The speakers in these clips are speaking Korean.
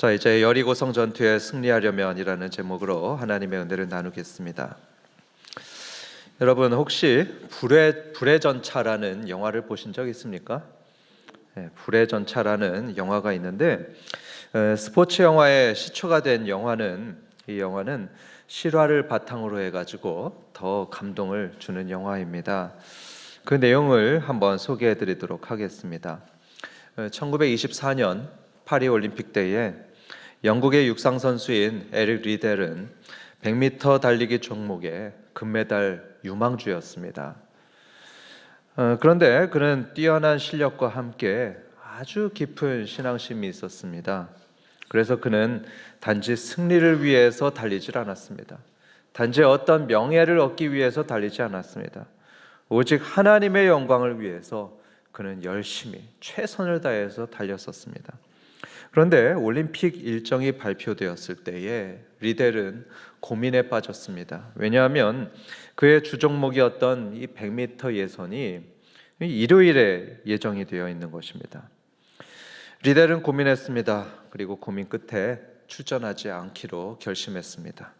자, 이제 여리고성 전투에 승리하려면이라는 제목으로 하나님의 은혜를 나누겠습니다. 여러분 혹시 불의 전차라는 영화를 보신 적 있습니까? 네, 불의 전차라는 영화가 있는데 스포츠 영화의 시초가 된 이 영화는 실화를 바탕으로 해가지고 더 감동을 주는 영화입니다. 그 내용을 한번 소개해 드리도록 하겠습니다. 1924년 파리 올림픽 때에 영국의 육상 선수인 에릭 리델은 100m 달리기 종목의 금메달 유망주였습니다. 그런데 그는 뛰어난 실력과 함께 아주 깊은 신앙심이 있었습니다. 그래서 그는 단지 승리를 위해서 달리질 않았습니다. 단지 어떤 명예를 얻기 위해서 달리지 않았습니다. 오직 하나님의 영광을 위해서 그는 열심히 최선을 다해서 달렸었습니다. 그런데 올림픽 일정이 발표되었을 때에 리델은 고민에 빠졌습니다. 왜냐하면 그의 주종목이었던 이 100m 예선이 일요일에 예정이 되어 있는 것입니다. 리델은 고민했습니다. 그리고 고민 끝에 출전하지 않기로 결심했습니다.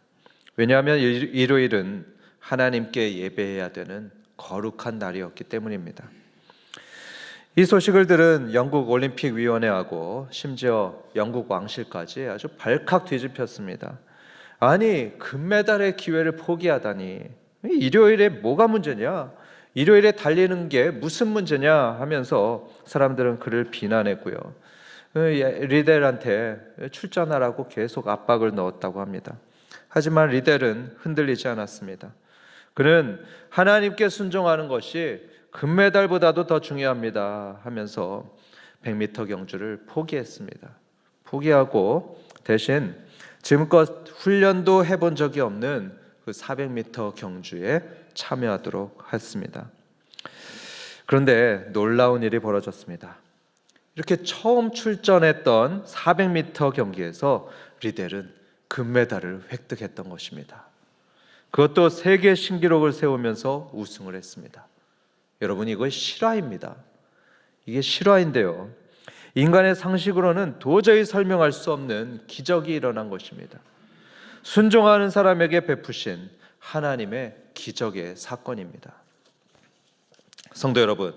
왜냐하면 일요일은 하나님께 예배해야 되는 거룩한 날이었기 때문입니다. 이 소식을 들은 영국 올림픽위원회하고 심지어 영국 왕실까지 아주 발칵 뒤집혔습니다. 아니, 금메달의 기회를 포기하다니, 일요일에 뭐가 문제냐? 일요일에 달리는 게 무슨 문제냐? 하면서 사람들은 그를 비난했고요. 리델한테 출전하라고 계속 압박을 넣었다고 합니다. 하지만 리델은 흔들리지 않았습니다. 그는 하나님께 순종하는 것이 금메달보다도 더 중요합니다 하면서 100m 경주를 포기했습니다. 포기하고 대신 지금껏 훈련도 해본 적이 없는 그 400m 경주에 참여하도록 했습니다. 그런데 놀라운 일이 벌어졌습니다. 이렇게 처음 출전했던 400m 경기에서 리델은 금메달을 획득했던 것입니다. 그것도 세계 신기록을 세우면서 우승을 했습니다. 여러분, 이거 실화입니다. 이게 실화인데요, 인간의 상식으로는 도저히 설명할 수 없는 기적이 일어난 것입니다. 순종하는 사람에게 베푸신 하나님의 기적의 사건입니다. 성도 여러분,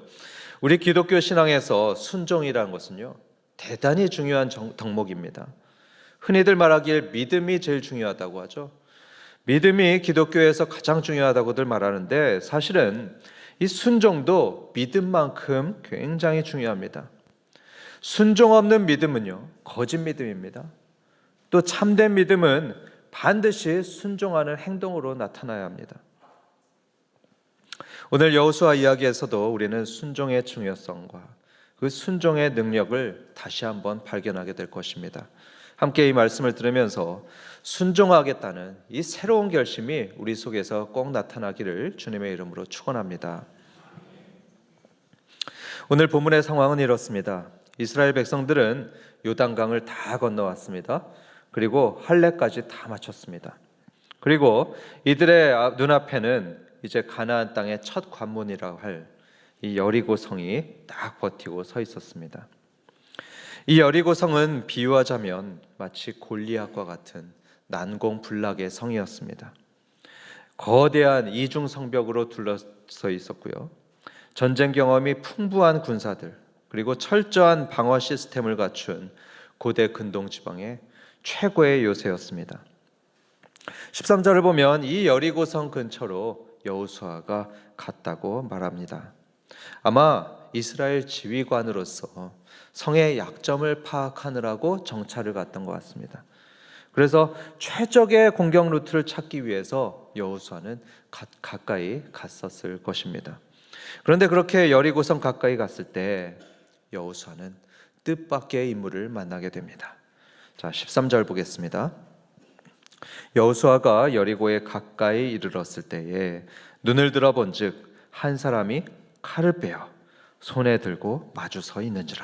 우리 기독교 신앙에서 순종이라는 것은요, 대단히 중요한 덕목입니다. 흔히들 말하길 믿음이 제일 중요하다고 하죠. 믿음이 기독교에서 가장 중요하다고들 말하는데 사실은 이 순종도 믿음만큼 굉장히 중요합니다. 순종 없는 믿음은요, 거짓 믿음입니다. 또 참된 믿음은 반드시 순종하는 행동으로 나타나야 합니다. 오늘 여호수아 이야기에서도 우리는 순종의 중요성과 그 순종의 능력을 다시 한번 발견하게 될 것입니다. 함께 이 말씀을 들으면서 순종하겠다는 이 새로운 결심이 우리 속에서 꼭 나타나기를 주님의 이름으로 축원합니다. 오늘 본문의 상황은 이렇습니다. 이스라엘 백성들은 요단강을 다 건너왔습니다. 그리고 할례까지 다 마쳤습니다. 그리고 이들의 눈앞에는 이제 가나안 땅의 첫 관문이라고 할 이 여리고성이 딱 버티고 서 있었습니다. 이 여리고성은 비유하자면 마치 골리앗과 같은 난공불락의 성이었습니다. 거대한 이중 성벽으로 둘러서 있었고요. 전쟁 경험이 풍부한 군사들, 그리고 철저한 방어 시스템을 갖춘 고대 근동 지방의 최고의 요새였습니다. 13절을 보면 이 여리고성 근처로 여호수아가 갔다고 말합니다. 아마 이스라엘 지휘관으로서 성의 약점을 파악하느라고 정찰을 갔던 것 같습니다. 그래서 최적의 공격 루트를 찾기 위해서 여호수아는 가까이 갔었을 것입니다. 그런데 그렇게 여리고성 가까이 갔을 때 여호수아는 뜻밖의 인물을 만나게 됩니다. 자, 13절 보겠습니다. 여호수아가 여리고에 가까이 이르렀을 때에 눈을 들어본즉 한 사람이 칼을 빼어 손에 들고 마주 서 있는지라.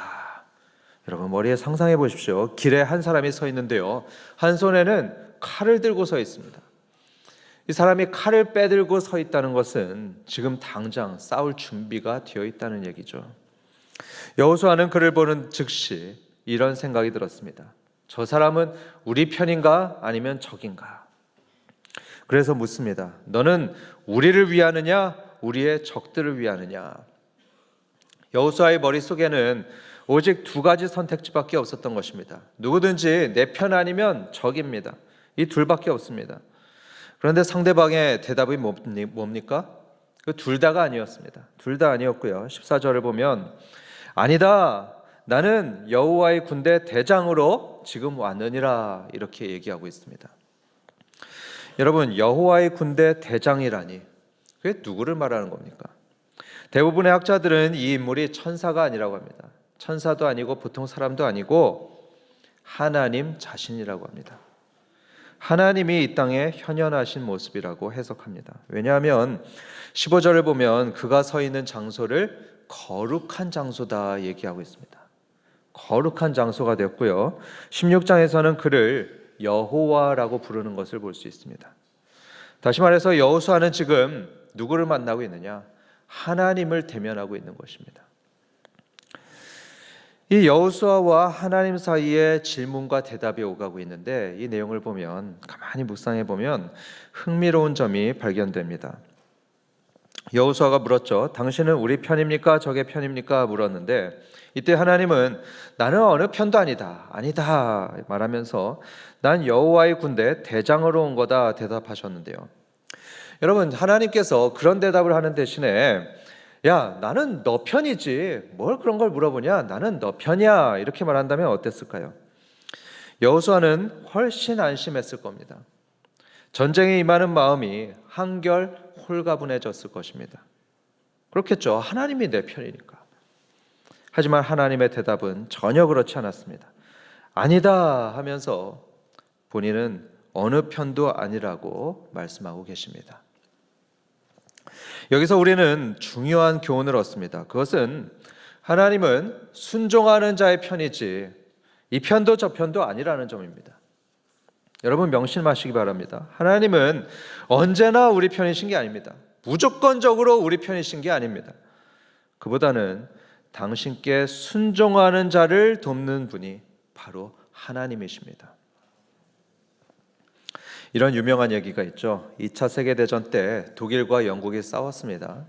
여러분 머리에 상상해 보십시오. 길에 한 사람이 서 있는데요, 한 손에는 칼을 들고 서 있습니다. 이 사람이 칼을 빼들고 서 있다는 것은 지금 당장 싸울 준비가 되어 있다는 얘기죠. 여호수아는 그를 보는 즉시 이런 생각이 들었습니다. 저 사람은 우리 편인가 아니면 적인가? 그래서 묻습니다. 너는 우리를 위하느냐 우리의 적들을 위하느냐? 여호수아의 머릿속에는 오직 두 가지 선택지밖에 없었던 것입니다. 누구든지 내 편 아니면 적입니다. 이 둘밖에 없습니다. 그런데 상대방의 대답이 뭡니까? 그 둘 다가 아니었습니다. 둘 다 아니었고요. 14절을 보면 아니다. 나는 여호와의 군대 대장으로 지금 왔느니라 이렇게 얘기하고 있습니다. 여러분, 여호와의 군대 대장이라니 그게 누구를 말하는 겁니까? 대부분의 학자들은 이 인물이 천사가 아니라고 합니다. 천사도 아니고 보통 사람도 아니고 하나님 자신이라고 합니다. 하나님이 이 땅에 현현하신 모습이라고 해석합니다. 왜냐하면 15절을 보면 그가 서 있는 장소를 거룩한 장소다 얘기하고 있습니다. 거룩한 장소가 되었고요. 16장에서는 그를 여호와라고 부르는 것을 볼 수 있습니다. 다시 말해서 여호수아는 지금 누구를 만나고 있느냐? 하나님을 대면하고 있는 것입니다. 이 여호수아와 하나님 사이에 질문과 대답이 오가고 있는데 이 내용을 보면 가만히 묵상해 보면 흥미로운 점이 발견됩니다. 여호수아가 물었죠. 당신은 우리 편입니까? 적의 편입니까? 물었는데 이때 하나님은 나는 어느 편도 아니다. 아니다 말하면서 난 여호와의 군대 대장으로 온 거다 대답하셨는데요. 여러분, 하나님께서 그런 대답을 하는 대신에 야, 나는 너 편이지. 뭘 그런 걸 물어보냐? 나는 너 편이야. 이렇게 말한다면 어땠을까요? 여호수아는 훨씬 안심했을 겁니다. 전쟁에 임하는 마음이 한결 홀가분해졌을 것입니다. 그렇겠죠. 하나님이 내 편이니까. 하지만 하나님의 대답은 전혀 그렇지 않았습니다. 아니다 하면서 본인은 어느 편도 아니라고 말씀하고 계십니다. 여기서 우리는 중요한 교훈을 얻습니다. 그것은 하나님은 순종하는 자의 편이지 이 편도 저 편도 아니라는 점입니다. 여러분 명심하시기 바랍니다. 하나님은 언제나 우리 편이신 게 아닙니다. 무조건적으로 우리 편이신 게 아닙니다. 그보다는 당신께 순종하는 자를 돕는 분이 바로 하나님이십니다. 이런 유명한 얘기가 있죠. 2차 세계대전 때 독일과 영국이 싸웠습니다.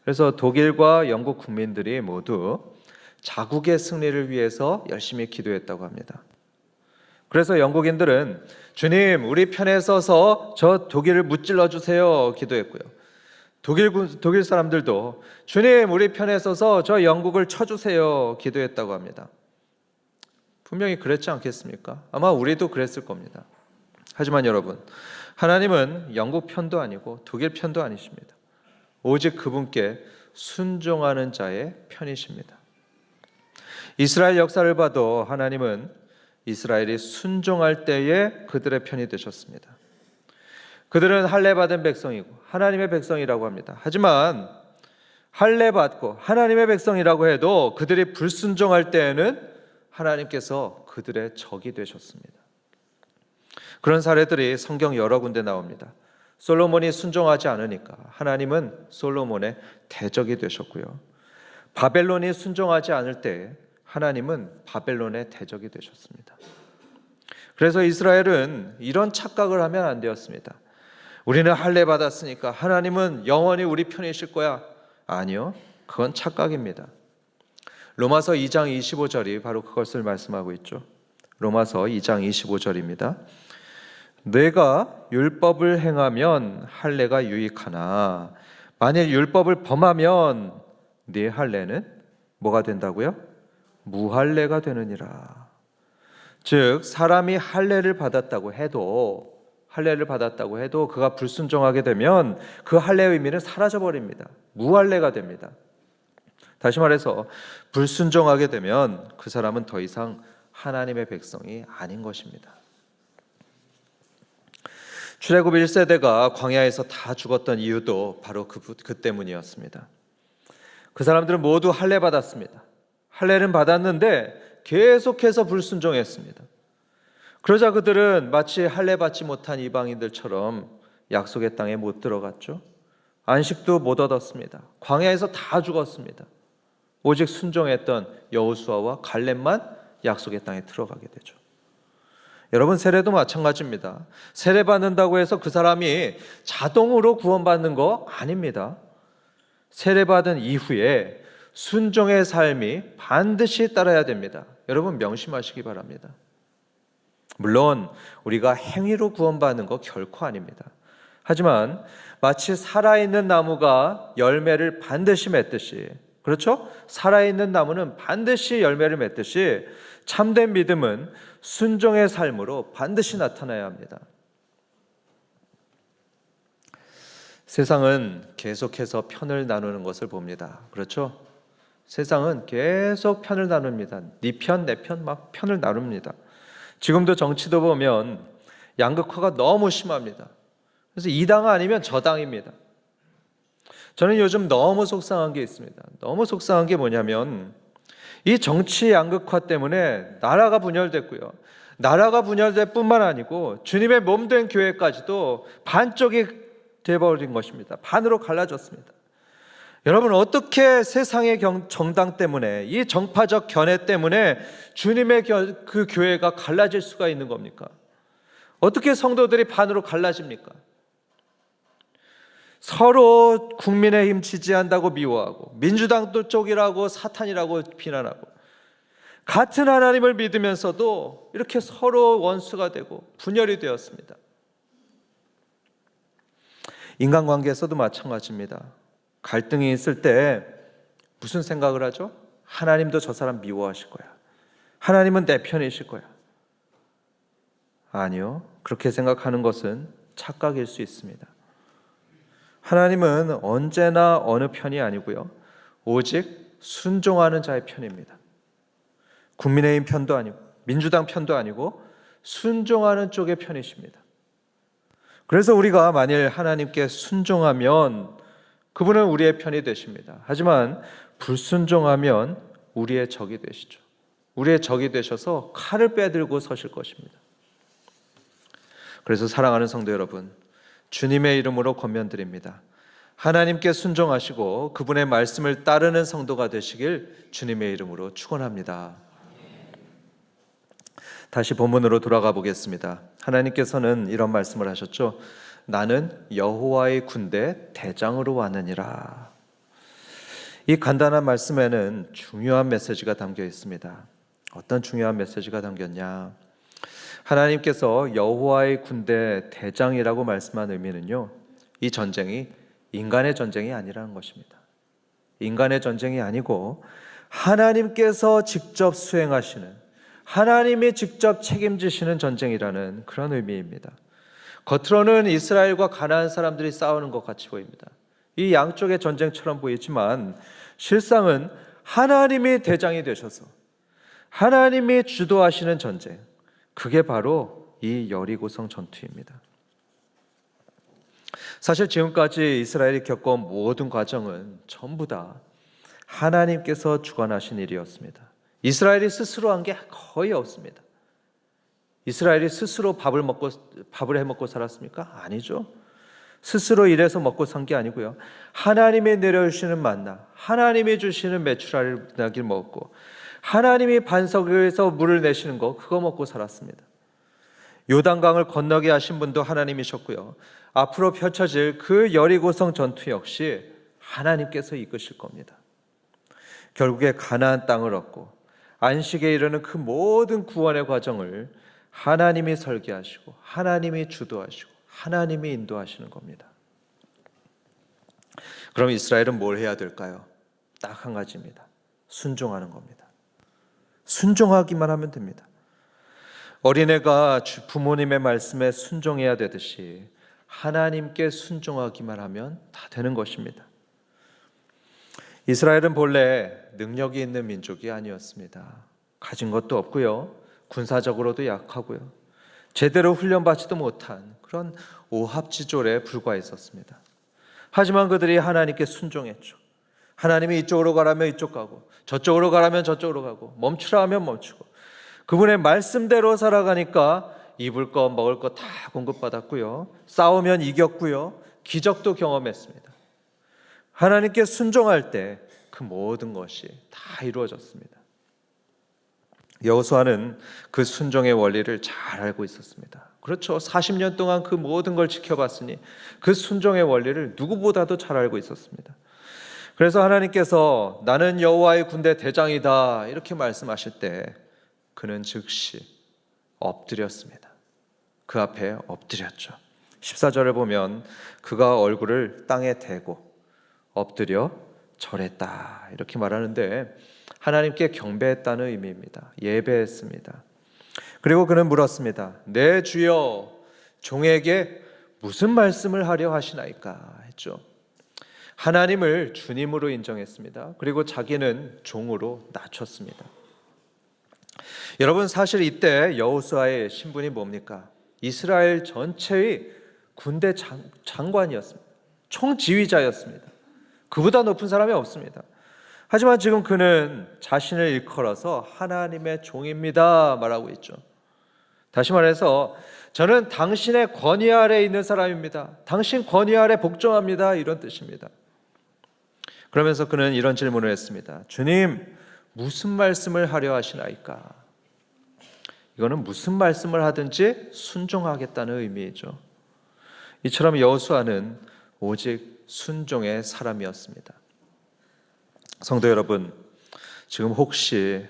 그래서 독일과 영국 국민들이 모두 자국의 승리를 위해서 열심히 기도했다고 합니다. 그래서 영국인들은 주님, 우리 편에 서서 저 독일을 무찔러 주세요 기도했고요. 독일 사람들도 주님, 우리 편에 서서 저 영국을 쳐주세요 기도했다고 합니다. 분명히 그랬지 않겠습니까? 아마 우리도 그랬을 겁니다. 하지만 여러분, 하나님은 영국 편도 아니고 독일 편도 아니십니다. 오직 그분께 순종하는 자의 편이십니다. 이스라엘 역사를 봐도 하나님은 이스라엘이 순종할 때에 그들의 편이 되셨습니다. 그들은 할례받은 백성이고 하나님의 백성이라고 합니다. 하지만 할례받고 하나님의 백성이라고 해도 그들이 불순종할 때에는 하나님께서 그들의 적이 되셨습니다. 그런 사례들이 성경 여러 군데 나옵니다. 솔로몬이 순종하지 않으니까 하나님은 솔로몬의 대적이 되셨고요. 바벨론이 순종하지 않을 때 하나님은 바벨론의 대적이 되셨습니다. 그래서 이스라엘은 이런 착각을 하면 안 되었습니다. 우리는 할례 받았으니까 하나님은 영원히 우리 편이실 거야. 아니요, 그건 착각입니다. 로마서 2장 25절이 바로 그것을 말씀하고 있죠. 로마서 2장 25절입니다. 내가 율법을 행하면 할례가 유익하나 만일 율법을 범하면 네 할례는 뭐가 된다고요? 무할례가 되느니라. 즉 사람이 할례를 받았다고 해도 그가 불순종하게 되면 그 할례의 의미는 사라져버립니다. 무할례가 됩니다. 다시 말해서 불순종하게 되면 그 사람은 더 이상 하나님의 백성이 아닌 것입니다. 출애굽 1세대가 광야에서 다 죽었던 이유도 바로 그 때문이었습니다. 그 사람들은 모두 할례 받았습니다. 할례는 받았는데 계속해서 불순종했습니다. 그러자 그들은 마치 할례 받지 못한 이방인들처럼 약속의 땅에 못 들어갔죠. 안식도 못 얻었습니다. 광야에서 다 죽었습니다. 오직 순종했던 여호수아와 갈렙만 약속의 땅에 들어가게 되죠. 여러분, 세례도 마찬가지입니다. 세례 받는다고 해서 그 사람이 자동으로 구원받는 거 아닙니다. 세례 받은 이후에 순종의 삶이 반드시 따라야 됩니다. 여러분, 명심하시기 바랍니다. 물론 우리가 행위로 구원받는 거 결코 아닙니다. 하지만 마치 살아있는 나무가 열매를 반드시 맺듯이, 그렇죠? 살아있는 나무는 반드시 열매를 맺듯이 참된 믿음은 순종의 삶으로 반드시 나타나야 합니다. 세상은 계속해서 편을 나누는 것을 봅니다. 그렇죠? 세상은 계속 편을 나눕니다. 네 편, 내 편 막 편을 나눕니다. 지금도 정치도 보면 양극화가 너무 심합니다. 그래서 이 당 아니면 저 당입니다. 저는 요즘 너무 속상한 게 있습니다. 너무 속상한 게 뭐냐면 이 정치 양극화 때문에 나라가 분열됐고요. 나라가 분열될 뿐만 아니고 주님의 몸된 교회까지도 반쪽이 돼버린 것입니다. 반으로 갈라졌습니다. 여러분, 어떻게 세상의 정당 때문에, 이 정파적 견해 때문에 주님의 그 교회가 갈라질 수가 있는 겁니까? 어떻게 성도들이 반으로 갈라집니까? 서로 국민의힘 지지한다고 미워하고 민주당도 쪽이라고 사탄이라고 비난하고 같은 하나님을 믿으면서도 이렇게 서로 원수가 되고 분열이 되었습니다. 인간관계에서도 마찬가지입니다. 갈등이 있을 때 무슨 생각을 하죠? 하나님도 저 사람 미워하실 거야. 하나님은 내 편이실 거야. 아니요. 그렇게 생각하는 것은 착각일 수 있습니다. 하나님은 언제나 어느 편이 아니고요. 오직 순종하는 자의 편입니다. 국민의힘 편도 아니고 민주당 편도 아니고 순종하는 쪽의 편이십니다. 그래서 우리가 만일 하나님께 순종하면 그분은 우리의 편이 되십니다. 하지만 불순종하면 우리의 적이 되시죠. 우리의 적이 되셔서 칼을 빼들고 서실 것입니다. 그래서 사랑하는 성도 여러분, 주님의 이름으로 권면드립니다. 하나님께 순종하시고 그분의 말씀을 따르는 성도가 되시길 주님의 이름으로 축원합니다. 다시 본문으로 돌아가 보겠습니다. 하나님께서는 이런 말씀을 하셨죠. 나는 여호와의 군대 대장으로 왔느니라. 이 간단한 말씀에는 중요한 메시지가 담겨 있습니다. 어떤 중요한 메시지가 담겼냐? 하나님께서 여호와의 군대 대장이라고 말씀한 의미는요, 이 전쟁이 인간의 전쟁이 아니라는 것입니다. 인간의 전쟁이 아니고 하나님께서 직접 수행하시는, 하나님이 직접 책임지시는 전쟁이라는 그런 의미입니다. 겉으로는 이스라엘과 가나안 사람들이 싸우는 것 같이 보입니다. 이 양쪽의 전쟁처럼 보이지만 실상은 하나님이 대장이 되셔서 하나님이 주도하시는 전쟁, 그게 바로 이 여리고성 전투입니다. 사실 지금까지 이스라엘이 겪어온 모든 과정은 전부 다 하나님께서 주관하신 일이었습니다. 이스라엘이 스스로 한 게 거의 없습니다. 이스라엘이 스스로 밥을 해먹고 살았습니까? 아니죠. 스스로 일해서 먹고 산 게 아니고요. 하나님이 내려주시는 만나, 하나님이 주시는 메추라기를 먹었고, 하나님이 반석에서 물을 내시는 거, 그거 먹고 살았습니다. 요단강을 건너게 하신 분도 하나님이셨고요. 앞으로 펼쳐질 그 여리고성 전투 역시 하나님께서 이끄실 겁니다. 결국에 가나안 땅을 얻고 안식에 이르는 그 모든 구원의 과정을 하나님이 설계하시고 하나님이 주도하시고 하나님이 인도하시는 겁니다. 그럼 이스라엘은 뭘 해야 될까요? 딱 한 가지입니다. 순종하는 겁니다. 순종하기만 하면 됩니다. 어린애가 부모님의 말씀에 순종해야 되듯이 하나님께 순종하기만 하면 다 되는 것입니다. 이스라엘은 본래 능력이 있는 민족이 아니었습니다. 가진 것도 없고요. 군사적으로도 약하고요. 제대로 훈련받지도 못한 그런 오합지졸에 불과했었습니다. 하지만 그들이 하나님께 순종했죠. 하나님이 이쪽으로 가라면 이쪽 가고 저쪽으로 가라면 저쪽으로 가고 멈추라 하면 멈추고 그분의 말씀대로 살아가니까 입을 것 먹을 것 다 공급받았고요. 싸우면 이겼고요. 기적도 경험했습니다. 하나님께 순종할 때 그 모든 것이 다 이루어졌습니다. 여호수아는 그 순종의 원리를 잘 알고 있었습니다. 그렇죠. 40년 동안 그 모든 걸 지켜봤으니 그 순종의 원리를 누구보다도 잘 알고 있었습니다. 그래서 하나님께서 나는 여호와의 군대 대장이다 이렇게 말씀하실 때 그는 즉시 엎드렸습니다. 그 앞에 엎드렸죠. 14절을 보면 그가 얼굴을 땅에 대고 엎드려 절했다 이렇게 말하는데 하나님께 경배했다는 의미입니다. 예배했습니다. 그리고 그는 물었습니다. 내 주여 종에게 무슨 말씀을 하려 하시나이까 했죠. 하나님을 주님으로 인정했습니다. 그리고 자기는 종으로 낮췄습니다. 여러분 사실 이때 여호수아의 신분이 뭡니까? 이스라엘 전체의 군대 장관이었습니다. 총지휘자였습니다. 그보다 높은 사람이 없습니다. 하지만 지금 그는 자신을 일컬어서 하나님의 종입니다 말하고 있죠. 다시 말해서 저는 당신의 권위 아래에 있는 사람입니다. 당신 권위 아래 복종합니다 이런 뜻입니다. 그러면서 그는 이런 질문을 했습니다. 주님 무슨 말씀을 하려 하시나이까? 이거는 무슨 말씀을 하든지 순종하겠다는 의미이죠. 이처럼 여호수아는 오직 순종의 사람이었습니다. 성도 여러분, 지금 혹시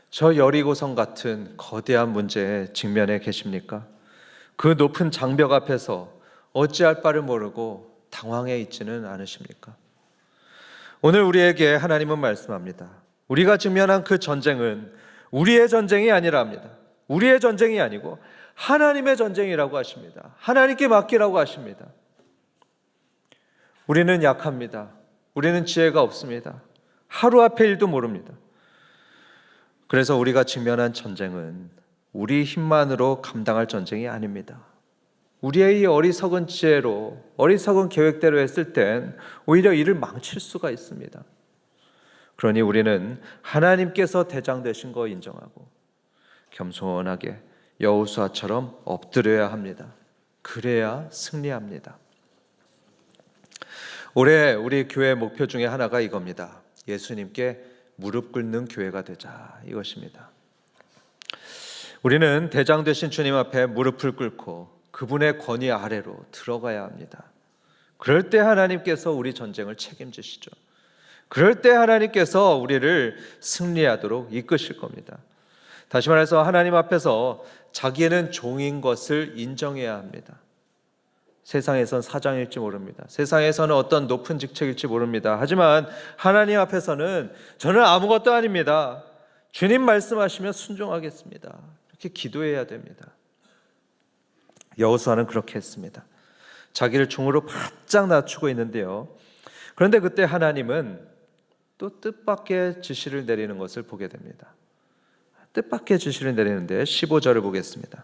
저 여리고성 같은 거대한 문제에 직면해 계십니까? 그 높은 장벽 앞에서 어찌할 바를 모르고 당황해 있지는 않으십니까? 오늘 우리에게 하나님은 말씀합니다. 우리가 직면한 그 전쟁은 우리의 전쟁이 아니라 합니다. 우리의 전쟁이 아니고 하나님의 전쟁이라고 하십니다. 하나님께 맡기라고 하십니다. 우리는 약합니다. 우리는 지혜가 없습니다. 하루 앞의 일도 모릅니다. 그래서 우리가 직면한 전쟁은 우리 힘만으로 감당할 전쟁이 아닙니다. 우리의 이 어리석은 지혜로 어리석은 계획대로 했을 땐 오히려 일을 망칠 수가 있습니다. 그러니 우리는 하나님께서 대장 되신 거 인정하고 겸손하게 여호수아처럼 엎드려야 합니다. 그래야 승리합니다. 올해 우리 교회 목표 중에 하나가 이겁니다. 예수님께 무릎 꿇는 교회가 되자 이것입니다. 우리는 대장 되신 주님 앞에 무릎을 꿇고 그분의 권위 아래로 들어가야 합니다. 그럴 때 하나님께서 우리 전쟁을 책임지시죠. 그럴 때 하나님께서 우리를 승리하도록 이끄실 겁니다. 다시 말해서 하나님 앞에서 자기는 종인 것을 인정해야 합니다. 세상에선 사장일지 모릅니다. 세상에서는 어떤 높은 직책일지 모릅니다. 하지만 하나님 앞에서는 저는 아무것도 아닙니다. 주님 말씀하시면 순종하겠습니다. 이렇게 기도해야 됩니다. 여호수아는 그렇게 했습니다. 자기를 종으로 바짝 낮추고 있는데요. 그런데 그때 하나님은 또 뜻밖의 지시를 내리는 것을 보게 됩니다. 뜻밖의 지시를 내리는데 15절을 보겠습니다.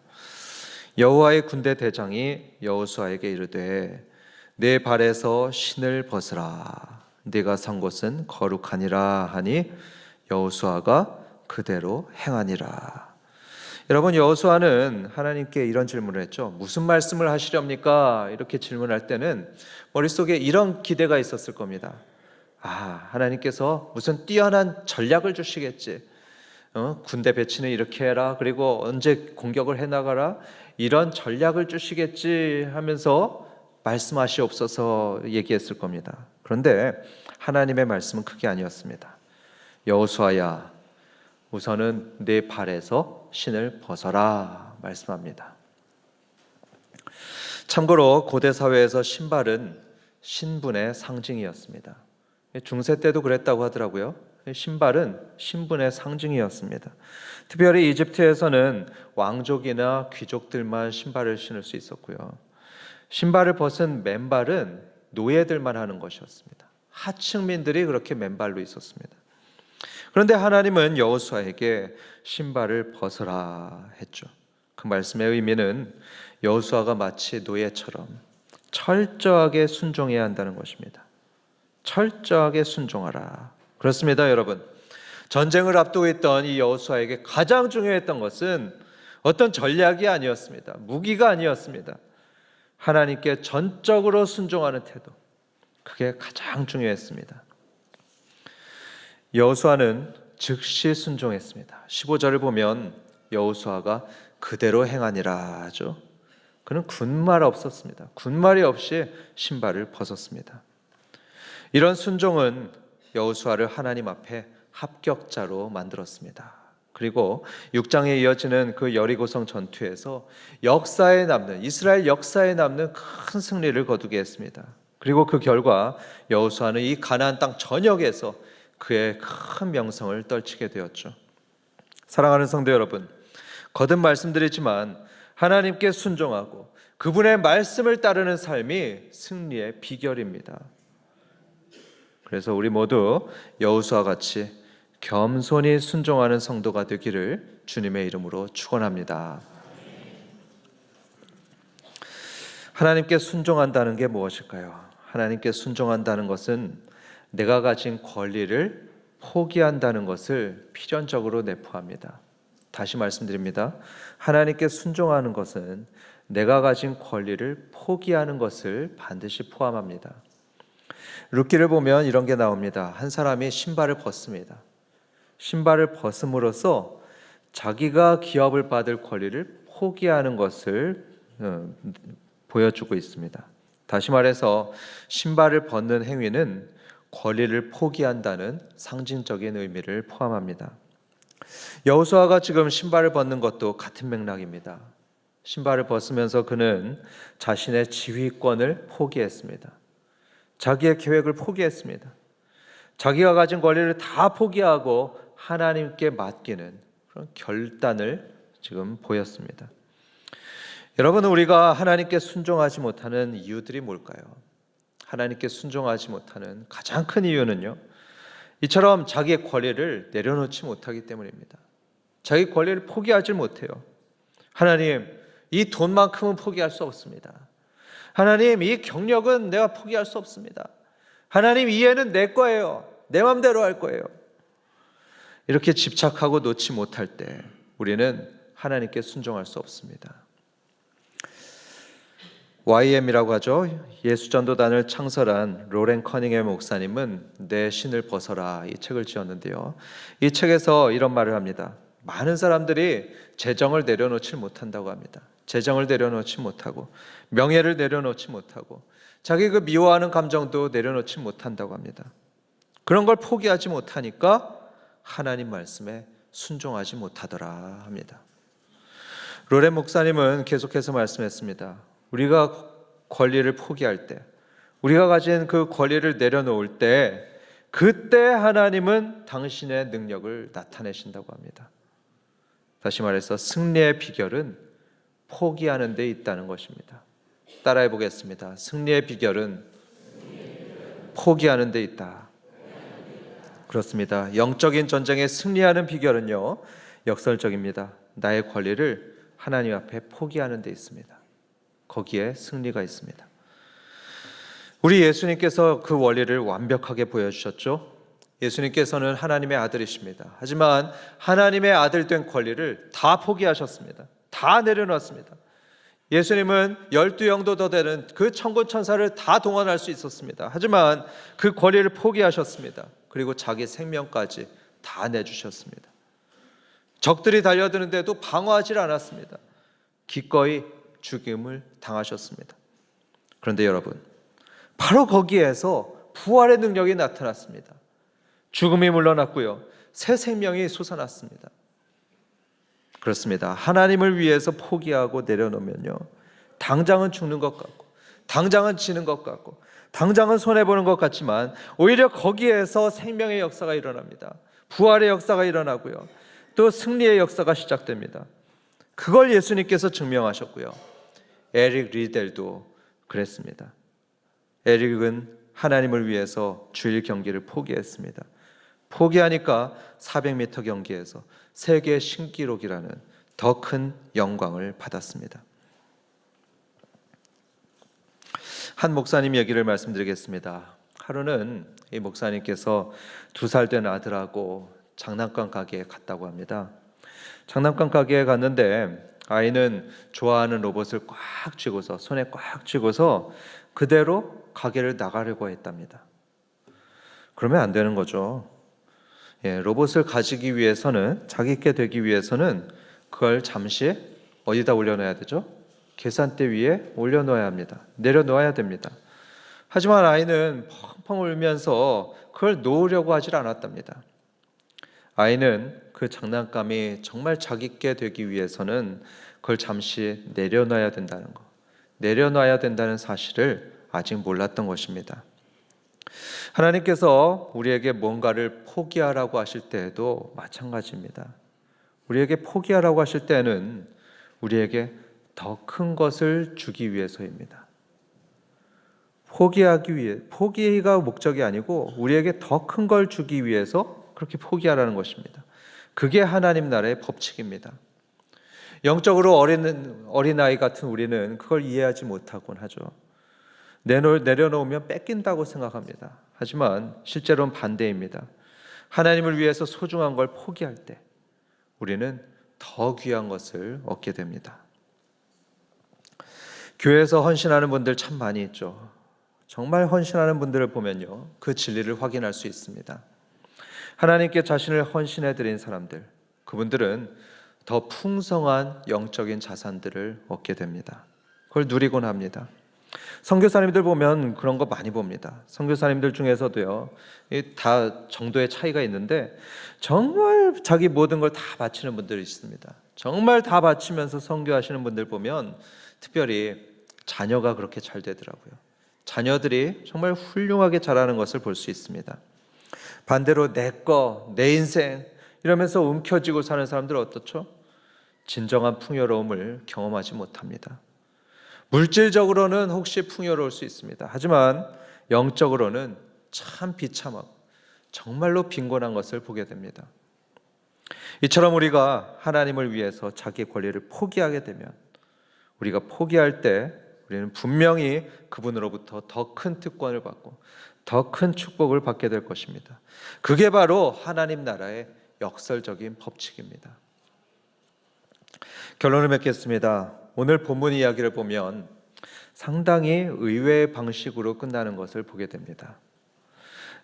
여호와의 군대 대장이 여호수아에게 이르되 내 발에서 신을 벗으라. 네가 선 곳은 거룩하니라 하니 여호수아가 그대로 행하니라. 여러분, 여호수아는 하나님께 이런 질문을 했죠. 무슨 말씀을 하시렵니까? 이렇게 질문할 때는 머릿속에 이런 기대가 있었을 겁니다. 하나님께서 무슨 뛰어난 전략을 주시겠지. 군대 배치는 이렇게 해라. 그리고 언제 공격을 해나가라. 이런 전략을 주시겠지 하면서 말씀하시옵소서 얘기했을 겁니다. 그런데 하나님의 말씀은 그게 아니었습니다. 여호수아야, 우선은 내 발에서 신을 벗어라 말씀합니다. 참고로 고대 사회에서 신발은 신분의 상징이었습니다. 중세 때도 그랬다고 하더라고요. 신발은 신분의 상징이었습니다. 특별히 이집트에서는 왕족이나 귀족들만 신발을 신을 수 있었고요. 신발을 벗은 맨발은 노예들만 하는 것이었습니다. 하층민들이 그렇게 맨발로 있었습니다. 그런데 하나님은 여호수아에게 신발을 벗어라 했죠. 그 말씀의 의미는 여호수아가 마치 노예처럼 철저하게 순종해야 한다는 것입니다. 철저하게 순종하라. 그렇습니다, 여러분. 전쟁을 앞두고 있던 이 여호수아에게 가장 중요했던 것은 어떤 전략이 아니었습니다. 무기가 아니었습니다. 하나님께 전적으로 순종하는 태도. 그게 가장 중요했습니다. 여호수아는 즉시 순종했습니다. 15절을 보면 여호수아가 그대로 행하니라 하죠. 그는 군말 없었습니다. 군말이 없이 신발을 벗었습니다. 이런 순종은 여호수아를 하나님 앞에 합격자로 만들었습니다. 그리고 6장에 이어지는 그 여리고성 전투에서 역사에 남는, 이스라엘 역사에 남는 큰 승리를 거두게 했습니다. 그리고 그 결과 여호수아는 이 가나안 땅 전역에서 그의 큰 명성을 떨치게 되었죠. 사랑하는 성도 여러분, 거듭 말씀드리지만 하나님께 순종하고 그분의 말씀을 따르는 삶이 승리의 비결입니다. 그래서 우리 모두 여호수아와 같이 겸손히 순종하는 성도가 되기를 주님의 이름으로 축원합니다. 하나님께 순종한다는 게 무엇일까요? 하나님께 순종한다는 것은 내가 가진 권리를 포기한다는 것을 필연적으로 내포합니다. 다시 말씀드립니다. 하나님께 순종하는 것은 내가 가진 권리를 포기하는 것을 반드시 포함합니다. 룻기를 보면 이런 게 나옵니다. 한 사람이 신발을 벗습니다. 신발을 벗음으로써 자기가 기업을 받을 권리를 포기하는 것을 보여주고 있습니다. 다시 말해서 신발을 벗는 행위는 권리를 포기한다는 상징적인 의미를 포함합니다. 여호수아가 지금 신발을 벗는 것도 같은 맥락입니다. 신발을 벗으면서 그는 자신의 지휘권을 포기했습니다. 자기의 계획을 포기했습니다. 자기가 가진 권리를 다 포기하고 하나님께 맡기는 그런 결단을 지금 보였습니다. 여러분, 우리가 하나님께 순종하지 못하는 이유들이 뭘까요? 하나님께 순종하지 못하는 가장 큰 이유는요, 이처럼 자기의 권리를 내려놓지 못하기 때문입니다. 자기 권리를 포기하지 못해요. 하나님, 이 돈만큼은 포기할 수 없습니다. 하나님, 이 경력은 내가 포기할 수 없습니다. 하나님, 이 애는 내 거예요. 내 마음대로 할 거예요. 이렇게 집착하고 놓지 못할 때 우리는 하나님께 순종할 수 없습니다. YM이라고 하죠. 예수전도단을 창설한 로렌 커닝햄 목사님은 내 신을 벗어라, 이 책을 지었는데요. 이 책에서 이런 말을 합니다. 많은 사람들이 재정을 내려놓지 못한다고 합니다. 재정을 내려놓지 못하고 명예를 내려놓지 못하고 자기 그 미워하는 감정도 내려놓지 못한다고 합니다. 그런 걸 포기하지 못하니까 하나님 말씀에 순종하지 못하더라 합니다. 로렌 목사님은 계속해서 말씀했습니다. 우리가 권리를 포기할 때, 우리가 가진 그 권리를 내려놓을 때, 그때 하나님은 당신의 능력을 나타내신다고 합니다. 다시 말해서 승리의 비결은 포기하는 데 있다는 것입니다. 따라해 보겠습니다. 승리의 비결은 포기하는 데 있다. 그렇습니다. 영적인 전쟁에 승리하는 비결은요, 역설적입니다. 나의 권리를 하나님 앞에 포기하는 데 있습니다. 거기에 승리가 있습니다. 우리 예수님께서 그 원리를 완벽하게 보여주셨죠. 예수님께서는 하나님의 아들이십니다. 하지만 하나님의 아들 된 권리를 다 포기하셨습니다. 다 내려놨습니다. 예수님은 12영도 더 되는 그 천군 천사를 다 동원할 수 있었습니다. 하지만 그 권리를 포기하셨습니다. 그리고 자기 생명까지 다 내주셨습니다. 적들이 달려드는데도 방어하지 않았습니다. 기꺼이 죽임을 당하셨습니다. 그런데 여러분, 바로 거기에서 부활의 능력이 나타났습니다. 죽음이 물러났고요, 새 생명이 솟아났습니다. 그렇습니다. 하나님을 위해서 포기하고 내려놓으면요, 당장은 죽는 것 같고, 당장은 지는 것 같고, 당장은 손해보는 것 같지만 오히려 거기에서 생명의 역사가 일어납니다. 부활의 역사가 일어나고요, 또 승리의 역사가 시작됩니다. 그걸 예수님께서 증명하셨고요, 에릭 리델도 그랬습니다. 에릭은 하나님을 위해서 주일 경기를 포기했습니다. 포기하니까 400m 경기에서 세계 신기록이라는 더 큰 영광을 받았습니다. 한 목사님 얘기를 말씀드리겠습니다. 하루는 이 목사님께서 2살 된 아들하고 장난감 가게에 갔다고 합니다. 장난감 가게에 갔는데 아이는 좋아하는 로봇을 꽉 쥐고서, 손에 꽉 쥐고서 그대로 가게를 나가려고 했답니다. 그러면 안 되는 거죠. 로봇을 가지기 위해서는, 자기 있게 되기 위해서는 그걸 잠시 어디다 올려놔야 되죠? 계산대 위에 올려놓아야 합니다. 내려놓아야 됩니다. 하지만 아이는 펑펑 울면서 그걸 놓으려고 하질 않았답니다. 아이는 그 장난감이 정말 자기 있게 되기 위해서는 그걸 잠시 내려놔야 된다는 것, 내려놔야 된다는 사실을 아직 몰랐던 것입니다. 하나님께서 우리에게 뭔가를 포기하라고 하실 때에도 마찬가지입니다. 우리에게 포기하라고 하실 때는 우리에게 더 큰 것을 주기 위해서입니다. 포기하기 위해, 포기가 목적이 아니고 우리에게 더 큰 걸 주기 위해서 그렇게 포기하라는 것입니다. 그게 하나님 나라의 법칙입니다. 영적으로 어린아이 같은 우리는 그걸 이해하지 못하곤 하죠. 내려놓으면 뺏긴다고 생각합니다. 하지만 실제로는 반대입니다. 하나님을 위해서 소중한 걸 포기할 때 우리는 더 귀한 것을 얻게 됩니다. 교회에서 헌신하는 분들 참 많이 있죠. 정말 헌신하는 분들을 보면요, 그 진리를 확인할 수 있습니다. 하나님께 자신을 헌신해 드린 사람들, 그분들은 더 풍성한 영적인 자산들을 얻게 됩니다. 그걸 누리곤 합니다. 선교사님들 보면 그런 거 많이 봅니다. 선교사님들 중에서도요, 다 정도의 차이가 있는데 정말 자기 모든 걸 다 바치는 분들이 있습니다. 정말 다 바치면서 선교하시는 분들 보면 특별히 자녀가 그렇게 잘 되더라고요. 자녀들이 정말 훌륭하게 자라는 것을 볼 수 있습니다. 반대로 내 거, 내 인생 이러면서 움켜쥐고 사는 사람들은 어떻죠? 진정한 풍요로움을 경험하지 못합니다. 물질적으로는 혹시 풍요로울 수 있습니다. 하지만 영적으로는 참 비참하고 정말로 빈곤한 것을 보게 됩니다. 이처럼 우리가 하나님을 위해서 자기 권리를 포기하게 되면, 우리가 포기할 때 우리는 분명히 그분으로부터 더 큰 특권을 받고 더 큰 축복을 받게 될 것입니다. 그게 바로 하나님 나라의 역설적인 법칙입니다. 결론을 맺겠습니다. 오늘 본문 이야기를 보면 상당히 의외의 방식으로 끝나는 것을 보게 됩니다.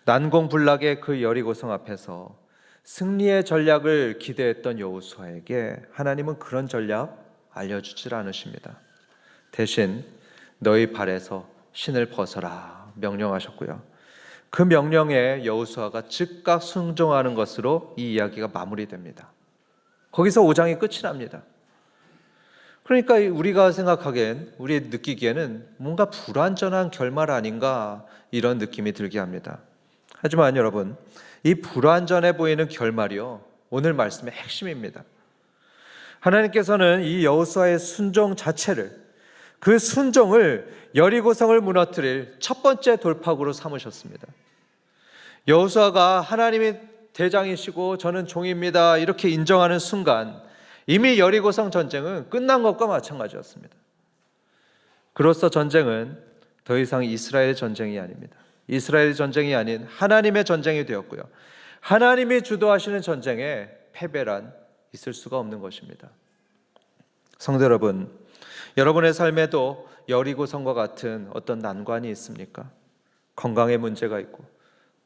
난공불락의 그 여리고성 앞에서 승리의 전략을 기대했던 여호수아에게 하나님은 그런 전략 알려주질 않으십니다. 대신 너희 발에서 신을 벗어라 명령하셨고요. 그 명령에 여호수아가 즉각 순종하는 것으로 이 이야기가 마무리됩니다. 거기서 5장이 끝이 납니다. 그러니까 우리가 생각하기엔, 우리 느끼기에는 뭔가 불완전한 결말 아닌가 이런 느낌이 들게 합니다. 하지만 여러분, 이 불완전해 보이는 결말이요, 오늘 말씀의 핵심입니다. 하나님께서는 이 여호수아의 순종 자체를, 그 순종을 여리고성을 무너뜨릴 첫 번째 돌파구로 삼으셨습니다. 여호수아가 하나님이 대장이시고 저는 종입니다 이렇게 인정하는 순간 이미 여리고성 전쟁은 끝난 것과 마찬가지였습니다. 그로써 전쟁은 더 이상 이스라엘의 전쟁이 아닙니다. 이스라엘의 전쟁이 아닌 하나님의 전쟁이 되었고요. 하나님이 주도하시는 전쟁에 패배란 있을 수가 없는 것입니다. 성도 여러분, 여러분의 삶에도 여리고성과 같은 어떤 난관이 있습니까? 건강의 문제가 있고,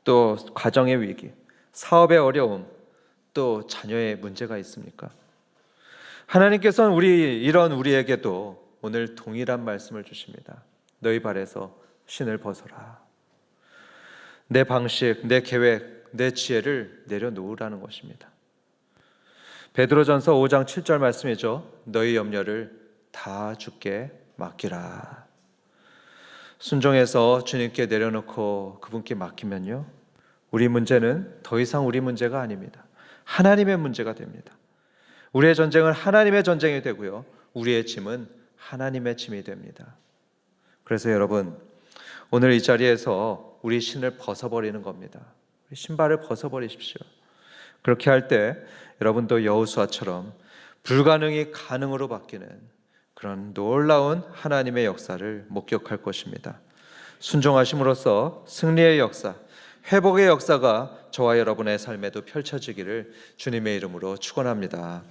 또 가정의 위기, 사업의 어려움, 또 자녀의 문제가 있습니까? 하나님께서는 이런 우리에게도 오늘 동일한 말씀을 주십니다. 너희 발에서 신을 벗어라. 내 방식, 내 계획, 내 지혜를 내려놓으라는 것입니다. 베드로전서 5장 7절 말씀이죠. 너희 염려를 다 주께 맡기라. 순종해서 주님께 내려놓고 그분께 맡기면요, 우리 문제는 더 이상 우리 문제가 아닙니다. 하나님의 문제가 됩니다. 우리의 전쟁은 하나님의 전쟁이 되고요, 우리의 짐은 하나님의 짐이 됩니다. 그래서 여러분, 오늘 이 자리에서 우리 신을 벗어버리는 겁니다. 신발을 벗어버리십시오. 그렇게 할 때 여러분도 여호수아처럼 불가능이 가능으로 바뀌는 그런 놀라운 하나님의 역사를 목격할 것입니다. 순종하심으로써 승리의 역사, 회복의 역사가 저와 여러분의 삶에도 펼쳐지기를 주님의 이름으로 축원합니다.